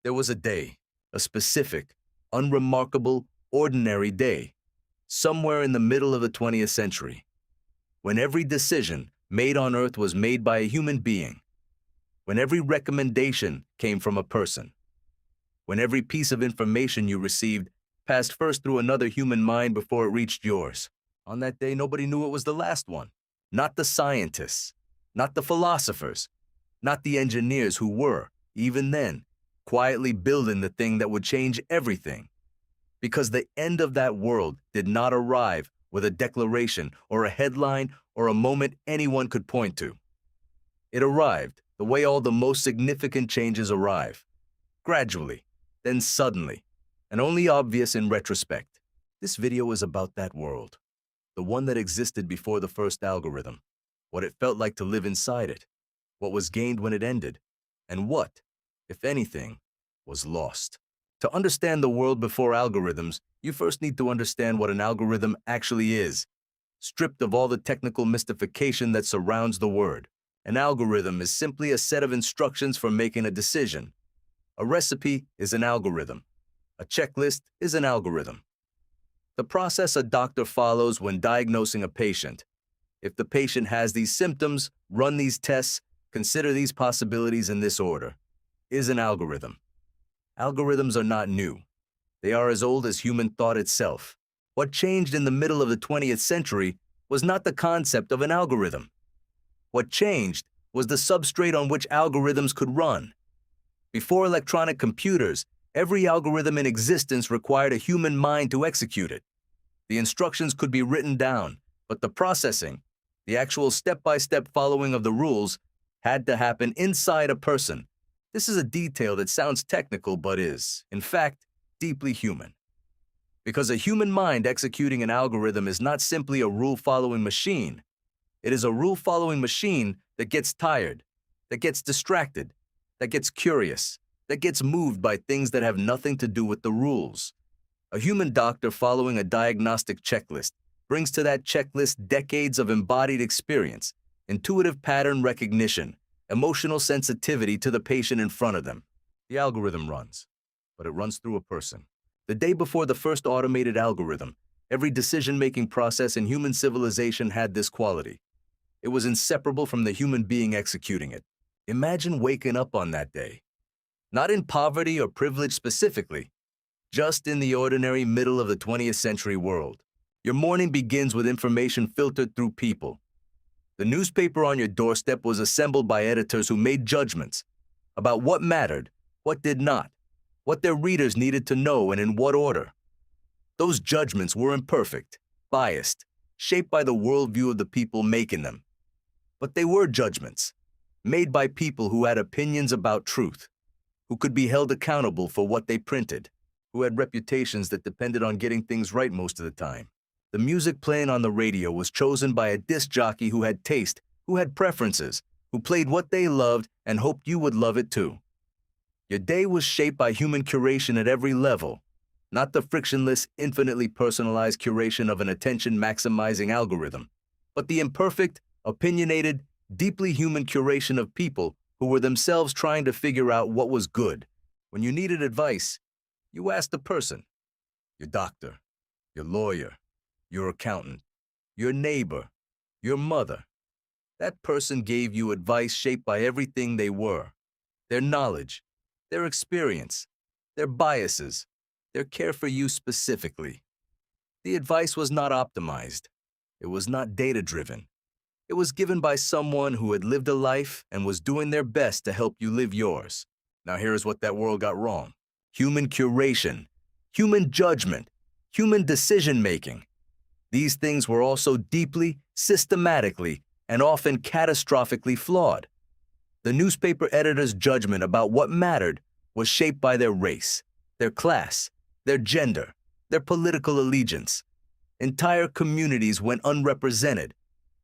There was a day, a specific, unremarkable, ordinary day, somewhere in the middle of the 20th century, when every decision made on Earth was made by a human being, when every recommendation came from a person, when every piece of information you received passed first through another human mind before it reached yours. On that day, nobody knew it was the last one. Not the scientists, not the philosophers, not the engineers who were, even then, quietly building the thing that would change everything. Because the end of that world did not arrive with a declaration or a headline or a moment anyone could point to. It arrived the way all the most significant changes arrive, gradually, then suddenly, and only obvious in retrospect. This video is about that world, the one that existed before the first algorithm, what it felt like to live inside it, what was gained when it ended, and what, if anything, was lost. To understand the world before algorithms, you first need to understand what an algorithm actually is, stripped of all the technical mystification that surrounds the word. An algorithm is simply a set of instructions for making a decision. A recipe is an algorithm. A checklist is an algorithm. The process a doctor follows when diagnosing a patient. If the patient has these symptoms, run these tests, consider these possibilities in this order, is an algorithm. Algorithms are not new. They are as old as human thought itself. What changed in the middle of the 20th century was not the concept of an algorithm. What changed was the substrate on which algorithms could run. Before electronic computers, every algorithm in existence required a human mind to execute it. The instructions could be written down, but the processing, the actual step-by-step following of the rules, had to happen inside a person. This is a detail that sounds technical but is, in fact, deeply human. Because a human mind executing an algorithm is not simply a rule-following machine. It is a rule-following machine that gets tired, that gets distracted, that gets curious, that gets moved by things that have nothing to do with the rules. A human doctor following a diagnostic checklist brings to that checklist decades of embodied experience, intuitive pattern recognition, emotional sensitivity to the patient in front of them. The algorithm runs, but it runs through a person. The day before the first automated algorithm, every decision-making process in human civilization had this quality. It was inseparable from the human being executing it. Imagine waking up on that day. Not in poverty or privilege specifically, just in the ordinary middle of the 20th century world. Your morning begins with information filtered through people. The newspaper on your doorstep was assembled by editors who made judgments about what mattered, what did not, what their readers needed to know and in what order. Those judgments were imperfect, biased, shaped by the worldview of the people making them. But they were judgments, made by people who had opinions about truth, who could be held accountable for what they printed, who had reputations that depended on getting things right most of the time. The music playing on the radio was chosen by a disc jockey who had taste, who had preferences, who played what they loved and hoped you would love it too. Your day was shaped by human curation at every level, not the frictionless, infinitely personalized curation of an attention-maximizing algorithm, but the imperfect, opinionated, deeply human curation of people who were themselves trying to figure out what was good. When you needed advice, you asked a person, your doctor, your lawyer, your accountant, your neighbor, your mother. That person gave you advice shaped by everything they were, their knowledge, their experience, their biases, their care for you specifically. The advice was not optimized. It was not data-driven. It was given by someone who had lived a life and was doing their best to help you live yours. Now here's what that world got wrong. Human curation, human judgment, human decision-making. These things were also deeply, systematically, and often catastrophically flawed. The newspaper editor's judgment about what mattered was shaped by their race, their class, their gender, their political allegiance. Entire communities went unrepresented.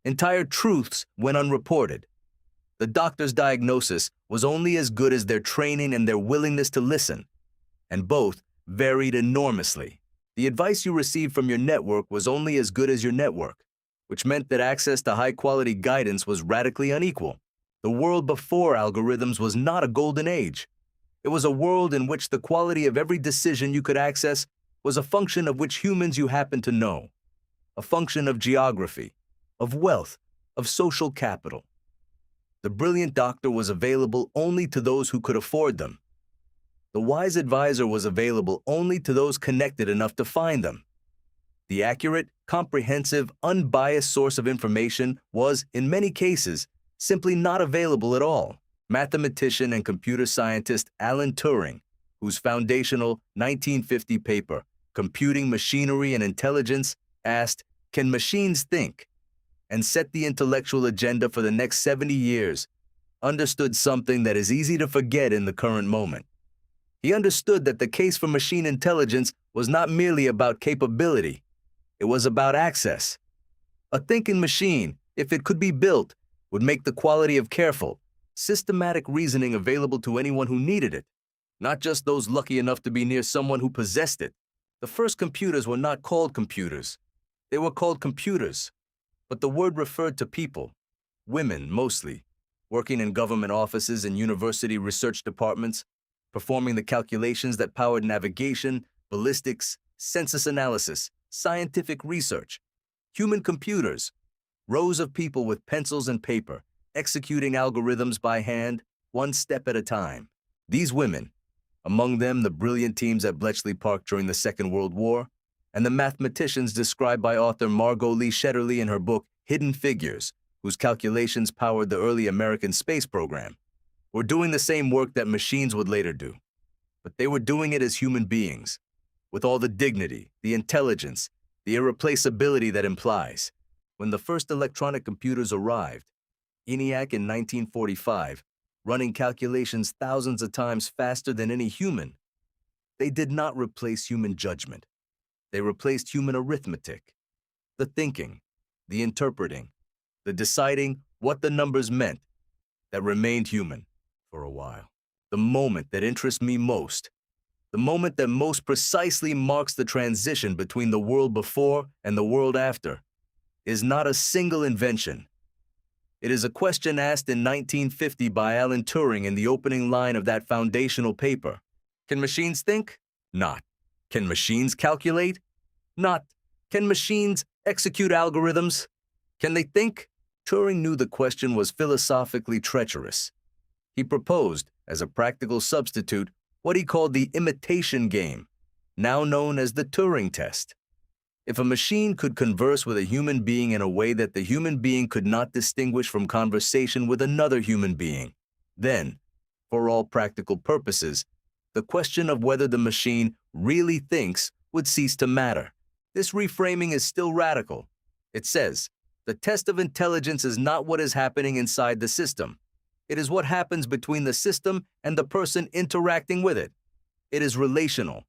Entire truths went unreported. The doctor's diagnosis was only as good as their training and their willingness to listen, and both varied enormously. The advice you received from your network was only as good as your network, which meant that access to high-quality guidance was radically unequal. The world before algorithms was not a golden age. It was a world in which the quality of every decision you could access was a function of which humans you happened to know, a function of geography, of wealth, of social capital. The brilliant doctor was available only to those who could afford them. The wise advisor was available only to those connected enough to find them. The accurate, comprehensive, unbiased source of information was, in many cases, simply not available at all. Mathematician and computer scientist Alan Turing, whose foundational 1950 paper, Computing Machinery and Intelligence, asked, "Can machines think?" and set the intellectual agenda for the next 70 years, understood something that is easy to forget in the current moment. He understood that the case for machine intelligence was not merely about capability, it was about access. A thinking machine, if it could be built, would make the quality of careful, systematic reasoning available to anyone who needed it, not just those lucky enough to be near someone who possessed it. The first computers were not called computers. They were called computers, but the word referred to people, women mostly, working in government offices and university research departments, performing the calculations that powered navigation, ballistics, census analysis, scientific research. Human computers, rows of people with pencils and paper, executing algorithms by hand, one step at a time. These women, among them the brilliant teams at Bletchley Park during the Second World War, and the mathematicians described by author Margot Lee Shetterly in her book Hidden Figures, whose calculations powered the early American space program, were doing the same work that machines would later do. But they were doing it as human beings, with all the dignity, the intelligence, the irreplaceability that implies. When the first electronic computers arrived, ENIAC in 1945, running calculations thousands of times faster than any human, they did not replace human judgment. They replaced human arithmetic, the thinking, the interpreting, the deciding what the numbers meant, that remained human for a while. The moment that interests me most, the moment that most precisely marks the transition between the world before and the world after, is not a single invention. It is a question asked in 1950 by Alan Turing in the opening line of that foundational paper. Can machines think? Not. Can machines calculate? Not. Can machines execute algorithms? Can they think? Turing knew the question was philosophically treacherous. He proposed, as a practical substitute, what he called the Imitation Game, now known as the Turing test. If a machine could converse with a human being in a way that the human being could not distinguish from conversation with another human being, then, for all practical purposes, the question of whether the machine really thinks would cease to matter. This reframing is still radical. It says, the test of intelligence is not what is happening inside the system. It is what happens between the system and the person interacting with it. It is relational.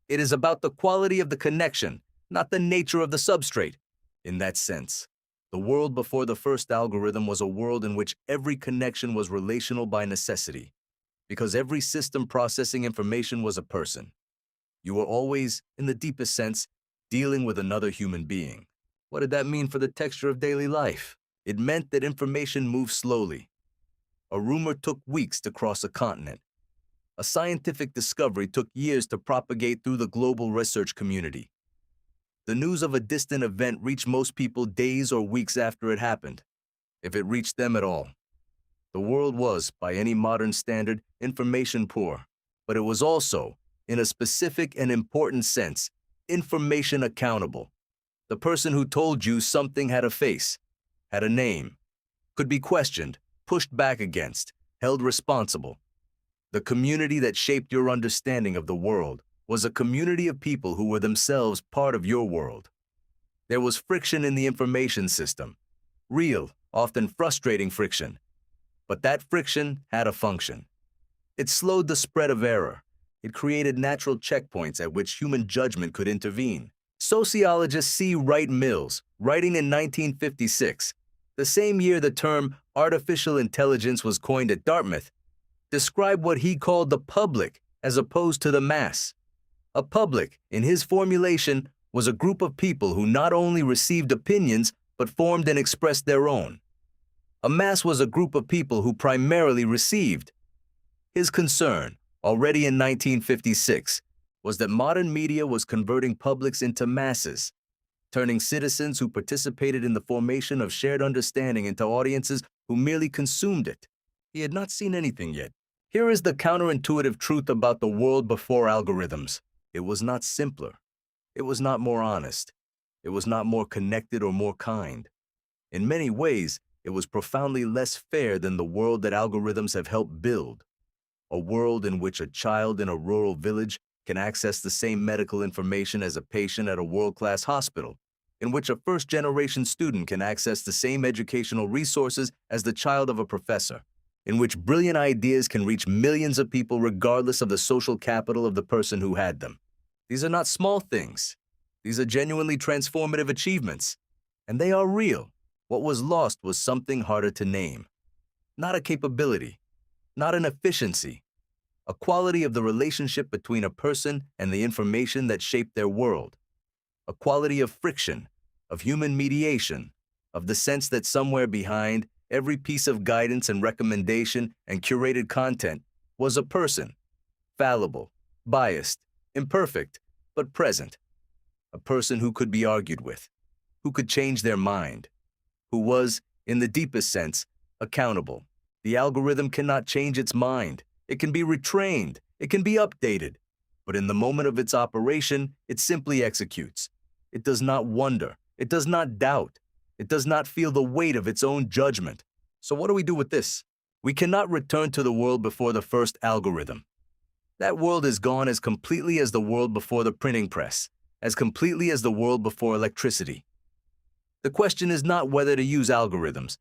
It is about the quality of the connection, not the nature of the substrate. In that sense, the world before the first algorithm was a world in which every connection was relational by necessity, because every system processing information was a person. You were always, in the deepest sense, dealing with another human being. What did that mean for the texture of daily life? It meant that information moved slowly. A rumor took weeks to cross a continent. A scientific discovery took years to propagate through the global research community. The news of a distant event reached most people days or weeks after it happened, if it reached them at all. The world was, by any modern standard, information poor, but it was also, in a specific and important sense, information accountable. The person who told you something had a face, had a name, could be questioned, pushed back against, held responsible. The community that shaped your understanding of the world was a community of people who were themselves part of your world. There was friction in the information system, real, often frustrating friction. But that friction had a function. It slowed the spread of error. It created natural checkpoints at which human judgment could intervene. Sociologist Wright Mills, writing in 1956, the same year the term artificial intelligence was coined at Dartmouth, described what he called the public as opposed to the mass. A public, in his formulation, was a group of people who not only received opinions but formed and expressed their own. A mass was a group of people who primarily received. His concern already in 1956, was that modern media was converting publics into masses, turning citizens who participated in the formation of shared understanding into audiences who merely consumed it. He had not seen anything yet. Here is the counterintuitive truth about the world before algorithms. It was not simpler. It was not more honest. It was not more connected or more kind. In many ways, it was profoundly less fair than the world that algorithms have helped build. A world in which a child in a rural village can access the same medical information as a patient at a world-class hospital, in which a first-generation student can access the same educational resources as the child of a professor, in which brilliant ideas can reach millions of people regardless of the social capital of the person who had them. These are not small things. These are genuinely transformative achievements, and they are real. What was lost was something harder to name. Not a capability, not an efficiency, a quality of the relationship between a person and the information that shaped their world, a quality of friction, of human mediation, of the sense that somewhere behind every piece of guidance and recommendation and curated content was a person, fallible, biased, imperfect, but present, a person who could be argued with, who could change their mind, who was, in the deepest sense, accountable. The algorithm cannot change its mind. It can be retrained. It can be updated. But in the moment of its operation, it simply executes. It does not wonder. It does not doubt. It does not feel the weight of its own judgment. So what do we do with this? We cannot return to the world before the first algorithm. That world is gone as completely as the world before the printing press, as completely as the world before electricity. The question is not whether to use algorithms.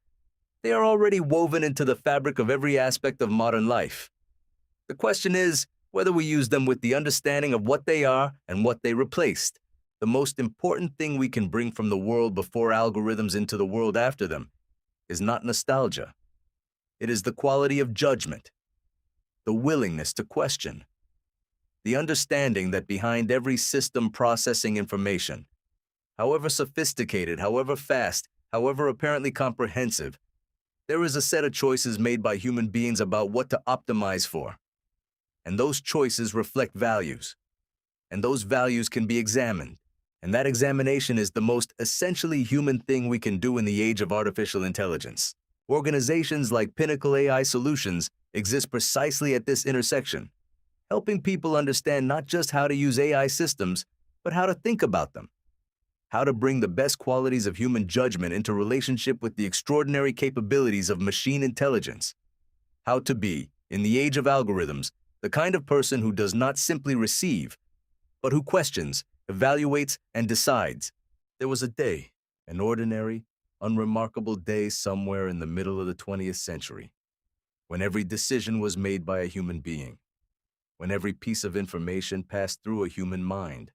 They are already woven into the fabric of every aspect of modern life. The question is whether we use them with the understanding of what they are and what they replaced. The most important thing we can bring from the world before algorithms into the world after them is not nostalgia. It is the quality of judgment, the willingness to question, the understanding that behind every system processing information, however sophisticated, however fast, however apparently comprehensive, there is a set of choices made by human beings about what to optimize for. And those choices reflect values. And those values can be examined. And that examination is the most essentially human thing we can do in the age of artificial intelligence. Organizations like Pinnacle AI Solutions exist precisely at this intersection, helping people understand not just how to use AI systems, but how to think about them. How to bring the best qualities of human judgment into relationship with the extraordinary capabilities of machine intelligence. How to be, in the age of algorithms, the kind of person who does not simply receive, but who questions, evaluates, and decides. There was a day, an ordinary, unremarkable day somewhere in the middle of the 20th century, when every decision was made by a human being, when every piece of information passed through a human mind,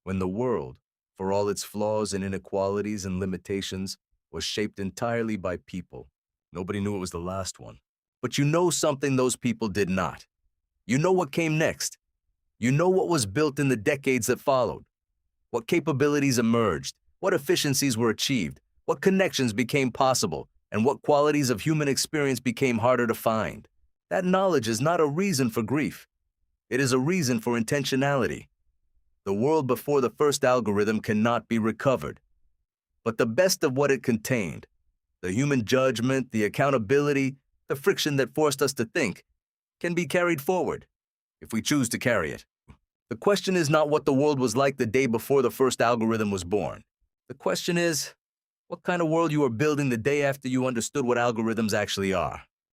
when the world, for all its flaws and inequalities and limitations, was shaped entirely by people. Nobody knew it was the last one. But you know something those people did not. You know what came next. You know what was built in the decades that followed. What capabilities emerged, what efficiencies were achieved, what connections became possible, and what qualities of human experience became harder to find. That knowledge is not a reason for grief. It is a reason for intentionality. The world before the first algorithm cannot be recovered. But the best of what it contained, the human judgment, the accountability, the friction that forced us to think, can be carried forward, if we choose to carry it. The question is not what the world was like the day before the first algorithm was born. The question is, what kind of world you are building the day after you understood what algorithms actually are.